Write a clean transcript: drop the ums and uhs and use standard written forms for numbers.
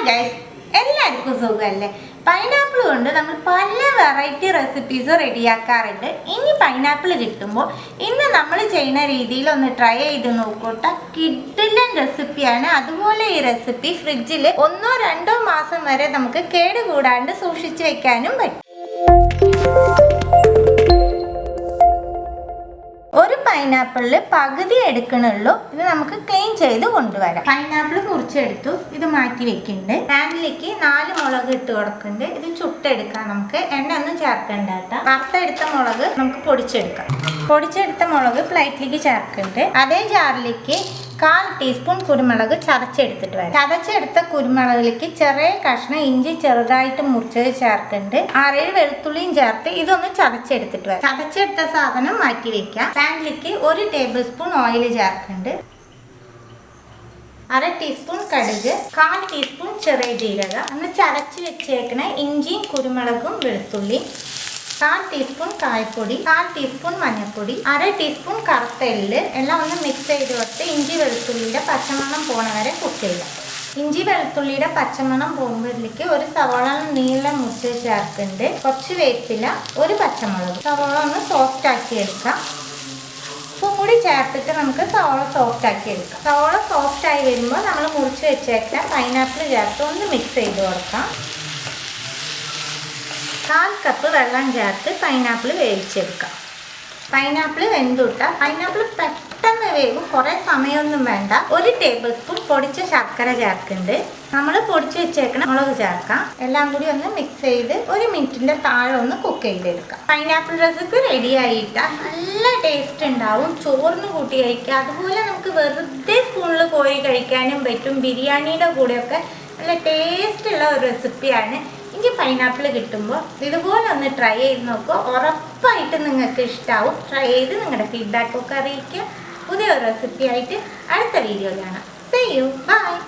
Guys, എല്ലാവർക്കും സുഖമല്ലേ? Pineapple കൊണ്ട് നമ്മൾ പല വെറൈറ്റി റെസിപ്പീസ് റെഡിയാക്കാറുണ്ട്. ഇനി പൈനാപ്പിൾ കിട്ടുമ്പോൾ ഇന്ന് നമ്മൾ ചെയ്യുന്ന രീതിയിൽ ഒന്ന് ട്രൈ ചെയ്ത് നോക്കൂട്ട. കിഡിലൻ റെസിപ്പിയാണ്. അതുപോലെ ഈ റെസിപ്പി ഫ്രിഡ്ജിൽ 1-2 മാസം വരെ നമുക്ക് കേടുകൂടാണ്ട് സൂക്ഷിച്ചു വെക്കാനും പറ്റും. ഒരു പൈനാപ്പിളിൽ പകുതി എടുക്കണുള്ളൂ. ഇത് നമുക്ക് ക്ലീൻ ചെയ്ത് കൊണ്ടുവരാം. പൈനാപ്പിൾ മുറിച്ചെടുത്തു. ഇത് മാറ്റി വെക്കുന്നുണ്ട്. പാനിലേക്ക് 4 മുളക് ഇട്ട് കൊടുക്കുന്നുണ്ട്. ഇത് ചുട്ടെടുക്കാം. നമുക്ക് എണ്ണ ഒന്നും ചേർക്കണ്ട കേട്ടോ. വറുത്തെടുത്ത മുളക് നമുക്ക് പൊടിച്ചെടുക്കാം. പൊടിച്ചെടുത്ത മുളക് പ്ലേറ്റിലേക്ക് ചേർക്കുന്നുണ്ട്. അതേ ജാറിലേക്ക് 1/4 ടീസ്പൂൺ കുരുമുളക് ചതച്ചെടുത്തിട്ട് വരാം. ചതച്ചെടുത്ത കുരുമുളകിലേക്ക് ചെറിയ കഷ്ണം ഇഞ്ചി ചെറുതായിട്ട് മുറിച്ചത് ചേർക്കുന്നുണ്ട്. 6-7 വെളുത്തുള്ളിയും ചേർത്ത് ഇതൊന്ന് ചതച്ചെടുത്തിട്ട് വരാം. ചതച്ചെടുത്ത സാധനം മാറ്റി വെക്കാം. പാനിലേക്ക് 1 ടേബിൾ സ്പൂൺ ഓയിൽ ചേർക്കുന്നുണ്ട്. 1/2 ടീസ്പൂൺ കടുക്, 1/4 ടീസ്പൂൺ ചെറിയ ജീരകം, നമ്മൾ ചതച്ച് വെച്ചേക്കണ ഇഞ്ചിയും കുരുമുളകും വെളുത്തുള്ളിയും, 1/4 ടീസ്പൂൺ കായപ്പൊടി, 1/4 ടീസ്പൂൺ മഞ്ഞൾപ്പൊടി, 1/2 ടീസ്പൂൺ കറുത്ത എള്ള് എല്ലാം ഒന്ന് മിക്സ് ചെയ്ത് കൊടുത്ത് ഇഞ്ചി വെളുത്തുള്ളിയുടെ പച്ചമണം പോണ വരെ കുക്ക് ചെയ്യാം. ഇഞ്ചി വെളുത്തുള്ളിയുടെ പച്ചമണം പോകുമ്പോഴേക്ക് ഒരു സവാള നീളം മുറിച്ച് ചേർക്കുന്നുണ്ട്. കുറച്ച് വേപ്പില, 1 പച്ചമുളക്. സവാള ഒന്ന് സോഫ്റ്റ് ആക്കി എടുക്കാം. ഉപ്പും കൂടി ചേർത്തിട്ട് നമുക്ക് സവാള സോഫ്റ്റ് ആക്കി എടുക്കാം. സവാള സോഫ്റ്റ് ആയി വരുമ്പോൾ നമ്മൾ മുറിച്ച് വെച്ചേക്കാം പൈനാപ്പിൾ ചേർത്ത് ഒന്ന് മിക്സ് ചെയ്ത് കൊടുക്കാം. 1/4 കപ്പ് വെള്ളം ചേർത്ത് പൈനാപ്പിൾ വേവിച്ചെടുക്കാം. പൈനാപ്പിൾ വെന്തുട്ട. പൈനാപ്പിൾ പെട്ടെന്ന് വേവും, കുറേ സമയമൊന്നും വേണ്ട. 1 ടേബിൾ സ്പൂൺ പൊടിച്ച ശർക്കര ചേർക്കുന്നുണ്ട്. നമ്മൾ പൊടിച്ച് വെച്ചേക്കണം മുളക് ചേർക്കാം. എല്ലാം കൂടി ഒന്ന് മിക്സ് ചെയ്ത് 1 മിനിറ്റിൻ്റെ താഴെ ഒന്ന് കുക്ക് ചെയ്തെടുക്കാം. പൈനാപ്പിൾ റെസിപ്പി റെഡി ആയിട്ടാ. നല്ല ടേസ്റ്റ് ഉണ്ടാവും. ചോറിന് കൂട്ടി കഴിക്കാം. അതുപോലെ നമുക്ക് വെറുതെ സ്പൂണിൽ കോരി കഴിക്കാനും പറ്റും. ബിരിയാണിയുടെ കൂടെയൊക്കെ നല്ല ടേസ്റ്റുള്ള ഒരു റെസിപ്പിയാണ്. ഇനി പൈനാപ്പിൾ കിട്ടുമ്പോൾ ഇതുപോലെ ഒന്ന് ട്രൈ ചെയ്ത് നോക്കുക. ഉറപ്പായിട്ട് നിങ്ങൾക്ക് ഇഷ്ടമാവും. ട്രൈ ചെയ്ത് നിങ്ങളുടെ ഫീഡ്ബാക്കൊക്കെ അറിയിക്കുക. പുതിയൊരു റെസിപ്പി ആയിട്ട് അടുത്ത വീഡിയോ കാണാം. See you. Bye.